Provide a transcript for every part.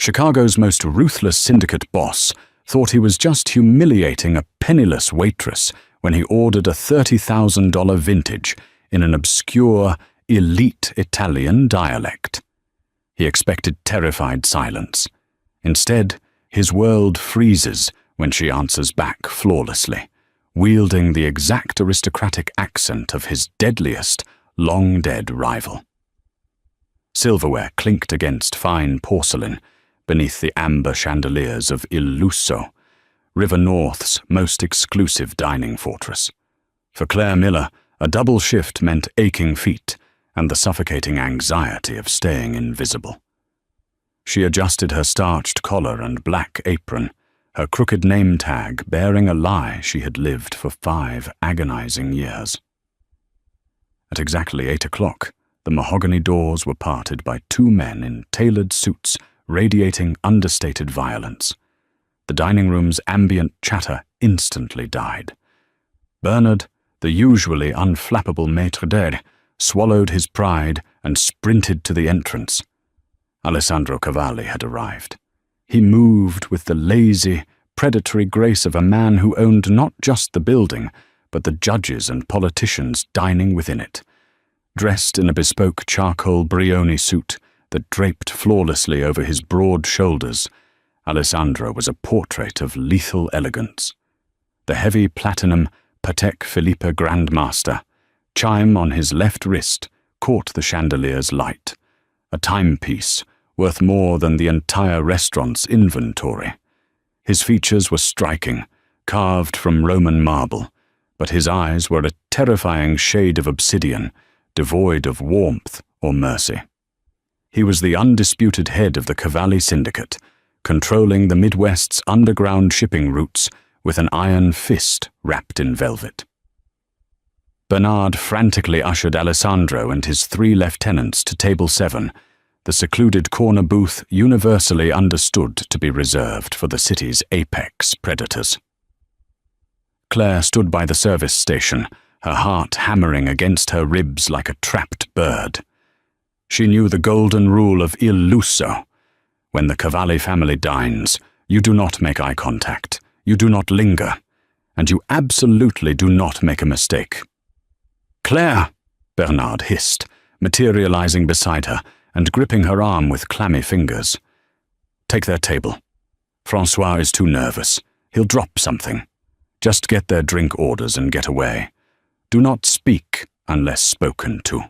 Chicago's most ruthless syndicate boss thought he was just humiliating a penniless waitress when he ordered a $30,000 vintage in an obscure, elite Italian dialect. He expected terrified silence. Instead, his world freezes when she answers back flawlessly, wielding the exact aristocratic accent of his deadliest, long-dead rival. Silverware clinked against fine porcelain beneath the amber chandeliers of Il Lusso, River North's most exclusive dining fortress. For Claire Miller, a double shift meant aching feet and the suffocating anxiety of staying invisible. She adjusted her starched collar and black apron, her crooked name tag bearing a lie she had lived for 5 agonizing years. At exactly 8 o'clock, the mahogany doors were parted by 2 men in tailored suits radiating understated violence. The dining room's ambient chatter instantly died. Bernard, the usually unflappable maître d', swallowed his pride and sprinted to the entrance. Alessandro Cavalli had arrived. He moved with the lazy, predatory grace of a man who owned not just the building, but the judges and politicians dining within it. Dressed in a bespoke charcoal Brioni suit that draped flawlessly over his broad shoulders, Alessandro was a portrait of lethal elegance. The heavy platinum Patek Philippe Grandmaster chime on his left wrist caught the chandelier's light, a timepiece worth more than the entire restaurant's inventory. His features were striking, carved from Roman marble, but his eyes were a terrifying shade of obsidian, devoid of warmth or mercy. He was the undisputed head of the Cavalli Syndicate, controlling the Midwest's underground shipping routes with an iron fist wrapped in velvet. Bernard frantically ushered Alessandro and his 3 lieutenants to table 7, the secluded corner booth universally understood to be reserved for the city's apex predators. Claire stood by the service station, her heart hammering against her ribs like a trapped bird. She knew the golden rule of Il Lusso. When the Cavalli family dines, you do not make eye contact, you do not linger, and you absolutely do not make a mistake. "Claire!" Bernard hissed, materializing beside her and gripping her arm with clammy fingers. "Take their table. Francois is too nervous. He'll drop something. Just get their drink orders and get away. Do not speak unless spoken to."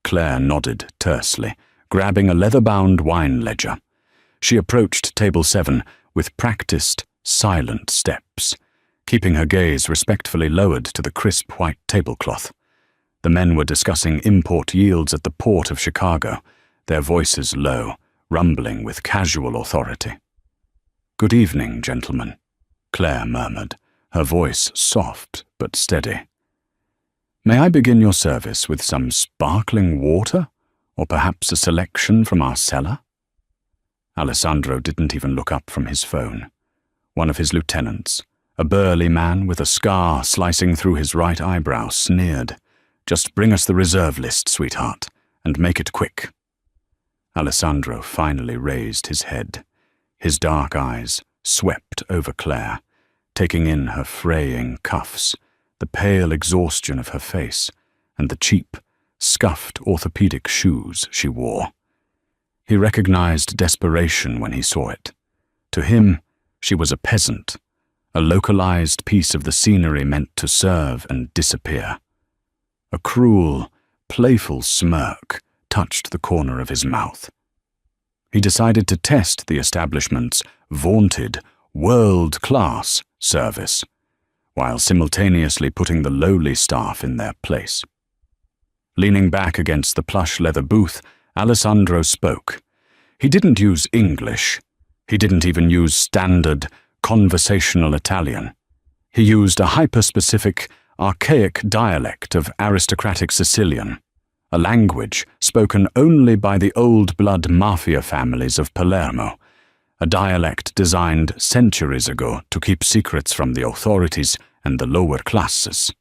Claire nodded tersely, grabbing a leather-bound wine ledger. She approached table 7 with practiced, silent steps, keeping her gaze respectfully lowered to the crisp white tablecloth. The men were discussing import yields at the port of Chicago, their voices low, rumbling with casual authority. "Good evening, gentlemen," Claire murmured, her voice soft but steady. "May I begin your service with some sparkling water, or perhaps a selection from our cellar?" Alessandro didn't even look up from his phone. One of his lieutenants, a burly man with a scar slicing through his right eyebrow, sneered. "Just bring us the reserve list, sweetheart, and make it quick." Alessandro finally raised his head. His dark eyes swept over Claire, taking in her fraying cuffs, the pale exhaustion of her face, and the cheap, scuffed orthopedic shoes she wore. He recognized desperation when he saw it. To him, she was a peasant, a localized piece of the scenery meant to serve and disappear. A cruel, playful smirk touched the corner of his mouth. He decided to test the establishment's vaunted, world-class service, while simultaneously putting the lowly staff in their place. Leaning back against the plush leather booth, Alessandro spoke. He didn't use English. He didn't even use standard, conversational Italian. He used a hyper-specific, archaic dialect of aristocratic Sicilian, a language spoken only by the old-blood mafia families of Palermo, a dialect designed centuries ago to keep secrets from the authorities and the lower classes.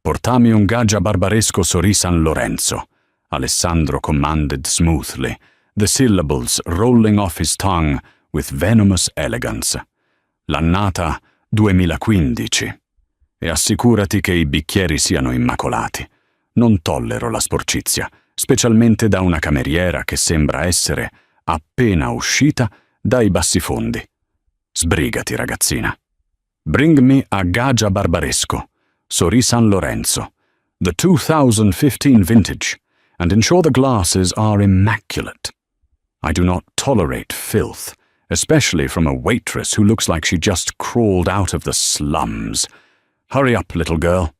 "Portami un gaggia barbaresco sori San Lorenzo," Alessandro commanded smoothly, the syllables rolling off his tongue with venomous elegance. L'annata 2015. E assicurati che i bicchieri siano immacolati. Non tollero la sporcizia, specialmente da una cameriera che sembra essere appena uscita dai bassifondi. Sbrigati, ragazzina. Bring me a Gaggia Barbaresco, Sori San Lorenzo, the 2015 vintage, and ensure the glasses are immaculate. I do not tolerate filth, especially from a waitress who looks like she just crawled out of the slums. Hurry up, little girl.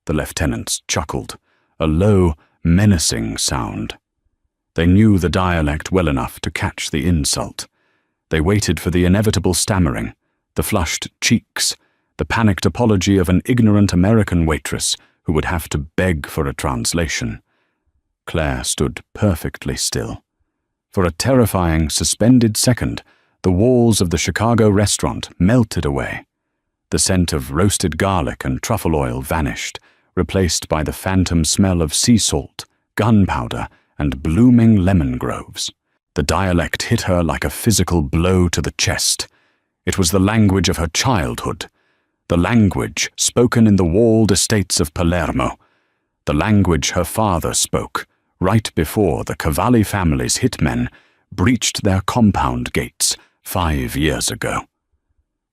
The lieutenants chuckled, a low, menacing sound. They knew the dialect well enough to catch the insult. They waited for the inevitable stammering, the flushed cheeks, the panicked apology of an ignorant American waitress who would have to beg for a translation. Claire stood perfectly still. For a terrifying, suspended second, the walls of the Chicago restaurant melted away. The scent of roasted garlic and truffle oil vanished, replaced by the phantom smell of sea salt, gunpowder, and blooming lemon groves. The dialect hit her like a physical blow to the chest. It was the language of her childhood, the language spoken in the walled estates of Palermo, the language her father spoke right before the Cavalli family's hitmen breached their compound gates 5 years ago.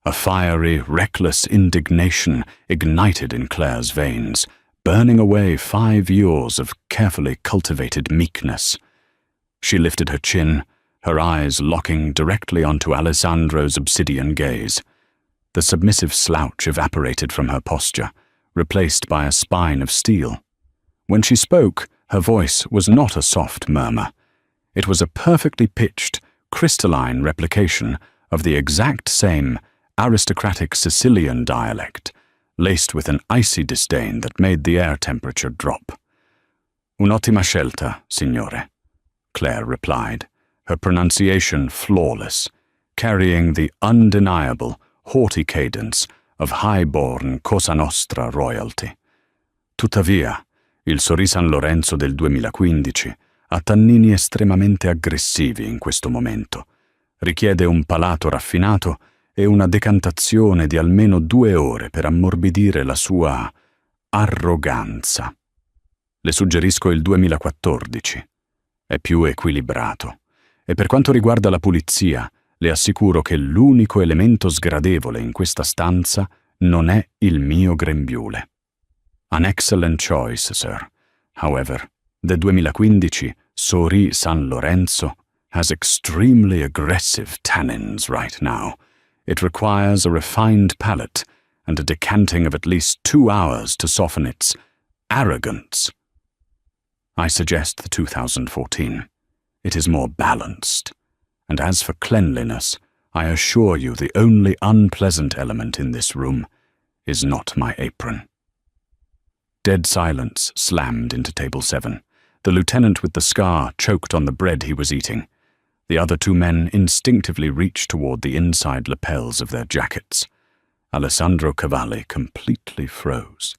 A fiery, reckless indignation ignited in Claire's veins, burning away 5 years of carefully cultivated meekness. She lifted her chin, her eyes locking directly onto Alessandro's obsidian gaze. The submissive slouch evaporated from her posture, replaced by a spine of steel. When she spoke, her voice was not a soft murmur. It was a perfectly pitched, crystalline replication of the exact same aristocratic Sicilian dialect, laced with an icy disdain that made the air temperature drop. Un'ottima scelta, signore, Claire replied, her pronunciation flawless, carrying the undeniable, haughty cadence of high-born Cosa Nostra royalty. Tuttavia, il Sori San Lorenzo del 2015 ha tannini estremamente aggressivi in questo momento. Richiede un palato raffinato e una decantazione di almeno 2 ore per ammorbidire la sua arroganza. Le suggerisco il 2014. È più equilibrato. E per quanto riguarda la pulizia, le assicuro che l'unico elemento sgradevole in questa stanza non è il mio grembiule. An excellent choice, sir. However, the 2015 Sori San Lorenzo has extremely aggressive tannins right now. It requires a refined palate and a decanting of at least 2 hours to soften its arrogance. I suggest the 2014. It is more balanced. And as for cleanliness, I assure you the only unpleasant element in this room is not my apron. Dead silence slammed into table 7. The lieutenant with the scar choked on the bread he was eating. The other 2 men instinctively reached toward the inside lapels of their jackets. Alessandro Cavalli completely froze.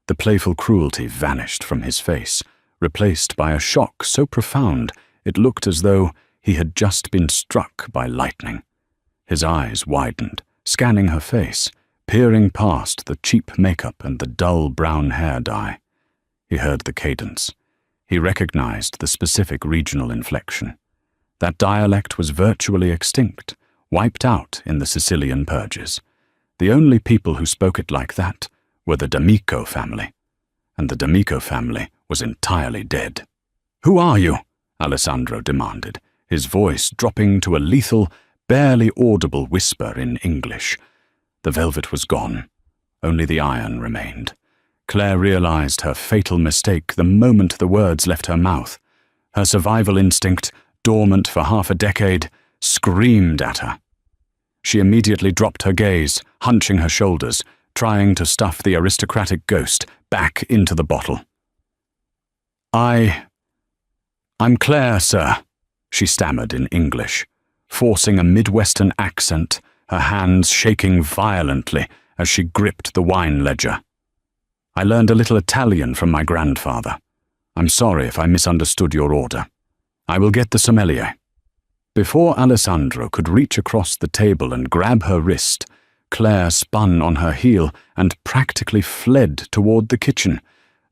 The playful cruelty vanished from his face, replaced by a shock so profound it looked as though he had just been struck by lightning. His eyes widened, scanning her face, peering past the cheap makeup and the dull brown hair dye. He heard the cadence. He recognized the specific regional inflection. That dialect was virtually extinct, wiped out in the Sicilian purges. The only people who spoke it like that were the D'Amico family, and the D'Amico family was entirely dead. "Who are you?" Alessandro demanded, his voice dropping to a lethal, barely audible whisper in English. The velvet was gone. Only the iron remained. Claire realized her fatal mistake the moment the words left her mouth. Her survival instinct, dormant for half a decade, screamed at her. She immediately dropped her gaze, hunching her shoulders, trying to stuff the aristocratic ghost back into the bottle. I'm Claire, sir," she stammered in English, forcing a Midwestern accent, her hands shaking violently as she gripped the wine ledger. "I learned a little Italian from my grandfather. I'm sorry if I misunderstood your order. I will get the sommelier." Before Alessandro could reach across the table and grab her wrist, Claire spun on her heel and practically fled toward the kitchen,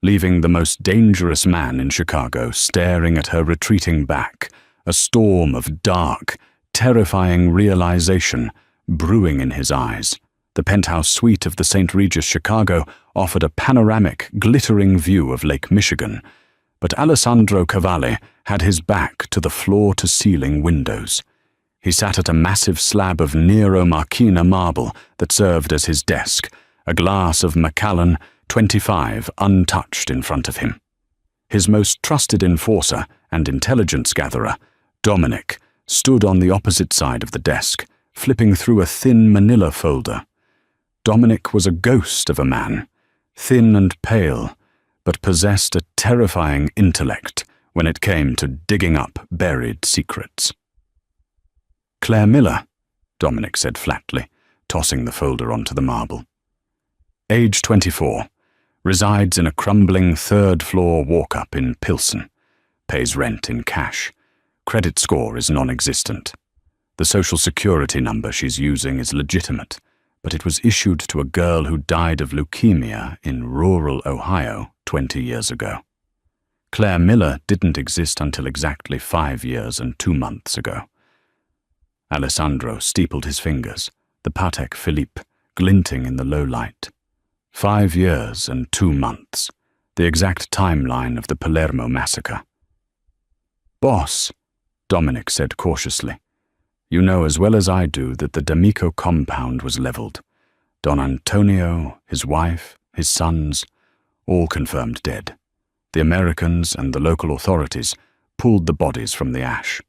leaving the most dangerous man in Chicago staring at her retreating back, a storm of dark, terrifying realization brewing in his eyes. The penthouse suite of the St. Regis Chicago offered a panoramic, glittering view of Lake Michigan, but Alessandro Cavalli had his back to the floor-to-ceiling windows. He sat at a massive slab of Nero Marchina marble that served as his desk, a glass of Macallan 25 untouched in front of him. His most trusted enforcer and intelligence gatherer, Dominic, stood on the opposite side of the desk, flipping through a thin manila folder. Dominic was a ghost of a man, thin and pale, but possessed a terrifying intellect when it came to digging up buried secrets. "Claire Miller," Dominic said flatly, tossing the folder onto the marble. "Age 24, resides in a crumbling third-floor walk-up in Pilsen, pays rent in cash. Credit score is non-existent. The social security number she's using is legitimate, but it was issued to a girl who died of leukemia in rural Ohio 20 years ago. Claire Miller didn't exist until exactly 5 years and 2 months ago." Alessandro steepled his fingers, the Patek Philippe glinting in the low light. 5 years and 2 months, the exact timeline of the Palermo massacre. "Boss," Dominic said cautiously, "you know as well as I do that the D'Amico compound was leveled. Don Antonio, his wife, his sons, all confirmed dead. The Americans and the local authorities pulled the bodies from the ash."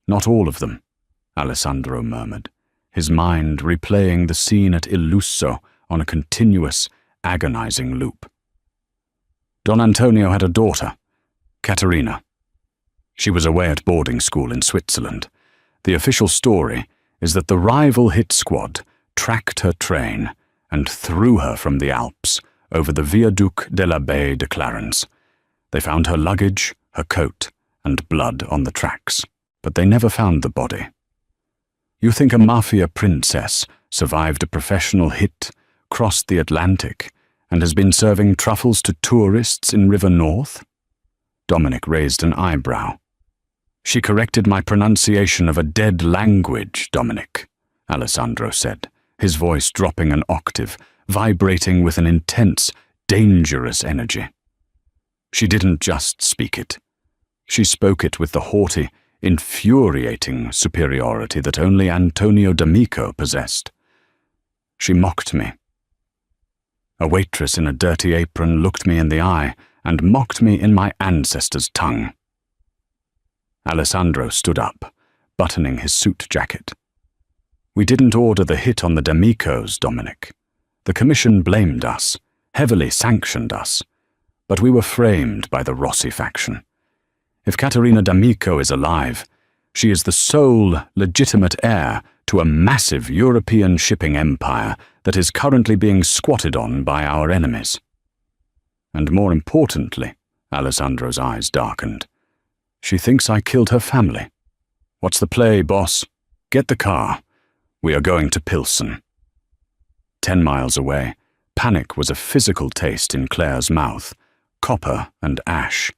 "Not all of them," Alessandro murmured, his mind replaying the scene at Il Lusso on a continuous, agonizing loop. "Don Antonio had a daughter, Caterina. She was away at boarding school in Switzerland. The official story is that the rival hit squad tracked her train and threw her from the Alps over the Viaduc de la Baie de Clarence. They found her luggage, her coat, and blood on the tracks, but they never found the body. You think a mafia princess survived a professional hit, crossed the Atlantic, and has been serving truffles to tourists in River North?" Dominic raised an eyebrow. "She corrected my pronunciation of a dead language, Dominic," Alessandro said, his voice dropping an octave, vibrating with an intense, dangerous energy. "She didn't just speak it. She spoke it with the haughty, infuriating superiority that only Antonio D'Amico possessed. She mocked me. A waitress in a dirty apron looked me in the eye and mocked me in my ancestors' tongue." Alessandro stood up, buttoning his suit jacket. "We didn't order the hit on the D'Amicos, Dominic. The commission blamed us, heavily sanctioned us, but we were framed by the Rossi faction. If Caterina D'Amico is alive, she is the sole legitimate heir to a massive European shipping empire that is currently being squatted on by our enemies. And more importantly," Alessandro's eyes darkened, "she thinks I killed her family. What's the play, boss? Get the car. We are going to Pilsen." 10 miles away, panic was a physical taste in Claire's mouth, copper and ash.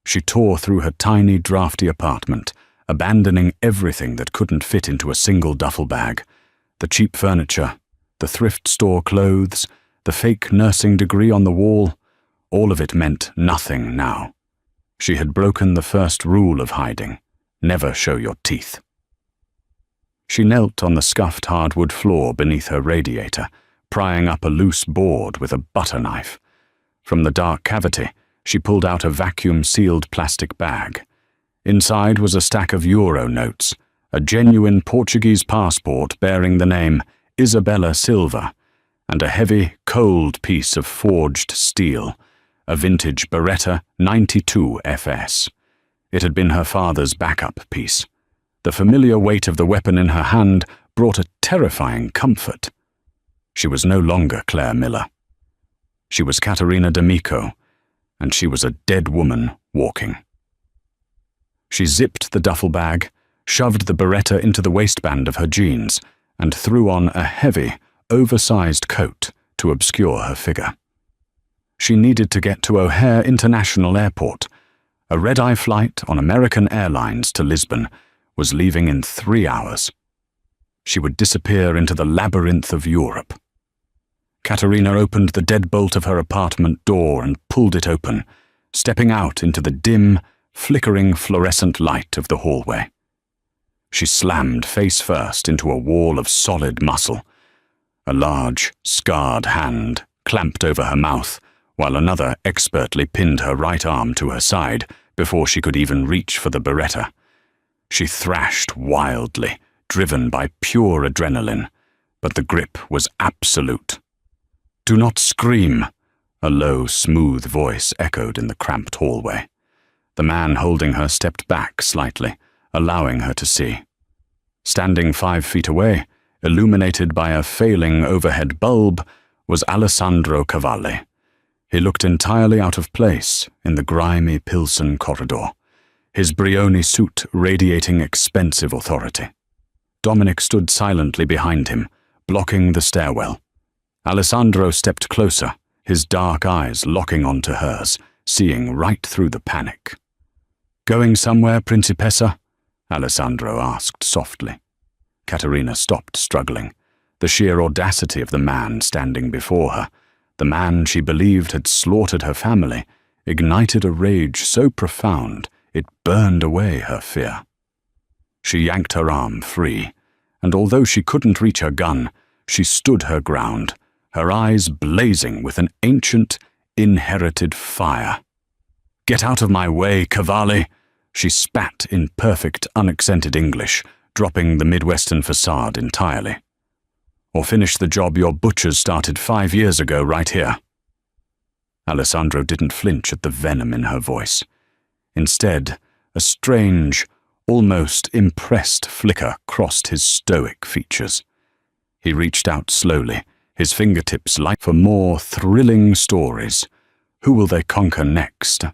She tore through her tiny, drafty apartment, abandoning everything that couldn't fit into a single duffel bag. The cheap furniture, the thrift store clothes, the fake nursing degree on the wall, all of it meant nothing now. She had broken the first rule of hiding: never show your teeth. She knelt on the scuffed hardwood floor beneath her radiator, prying up a loose board with a butter knife. From the dark cavity, she pulled out a vacuum-sealed plastic bag. Inside was a stack of euro notes, a genuine Portuguese passport bearing the name Isabella Silva, and a heavy, cold piece of forged steel, a vintage Beretta 92 FS. It had been her father's backup piece. The familiar weight of the weapon in her hand brought a terrifying comfort. She was no longer Claire Miller. She was Caterina D'Amico, and she was a dead woman walking. She zipped the duffel bag, shoved the beretta into the waistband of her jeans, and threw on a heavy, oversized coat to obscure her figure. She needed to get to O'Hare International Airport. A red-eye flight on American Airlines to Lisbon was leaving in 3 hours. She would disappear into the labyrinth of Europe. Katerina opened the deadbolt of her apartment door and pulled it open, stepping out into the dim, flickering fluorescent light of the hallway. She slammed face first into a wall of solid muscle. A large, scarred hand clamped over her mouth, while another expertly pinned her right arm to her side before she could even reach for the beretta. She thrashed wildly, driven by pure adrenaline, but the grip was absolute. "Do not scream," a low, smooth voice echoed in the cramped hallway. The man holding her stepped back slightly, allowing her to see. Standing 5 feet away, illuminated by a failing overhead bulb, was Alessandro Cavalli. He looked entirely out of place in the grimy Pilsen corridor, his Brioni suit radiating expensive authority. Dominic stood silently behind him, blocking the stairwell. Alessandro stepped closer, his dark eyes locking onto hers, seeing right through the panic. "Going somewhere, Principessa?" Alessandro asked softly. Katerina stopped struggling. The sheer audacity of the man standing before her, the man she believed had slaughtered her family, ignited a rage so profound it burned away her fear. She yanked her arm free, and although she couldn't reach her gun, she stood her ground, her eyes blazing with an ancient, inherited fire. "Get out of my way, Cavalli!" She spat in perfect, unaccented English, dropping the Midwestern facade entirely. "Or finish the job your butchers started 5 years ago right here." Alessandro didn't flinch at the venom in her voice. Instead, a strange, almost impressed flicker crossed his stoic features. He reached out slowly, his fingertips light for more thrilling stories. Who will they conquer next?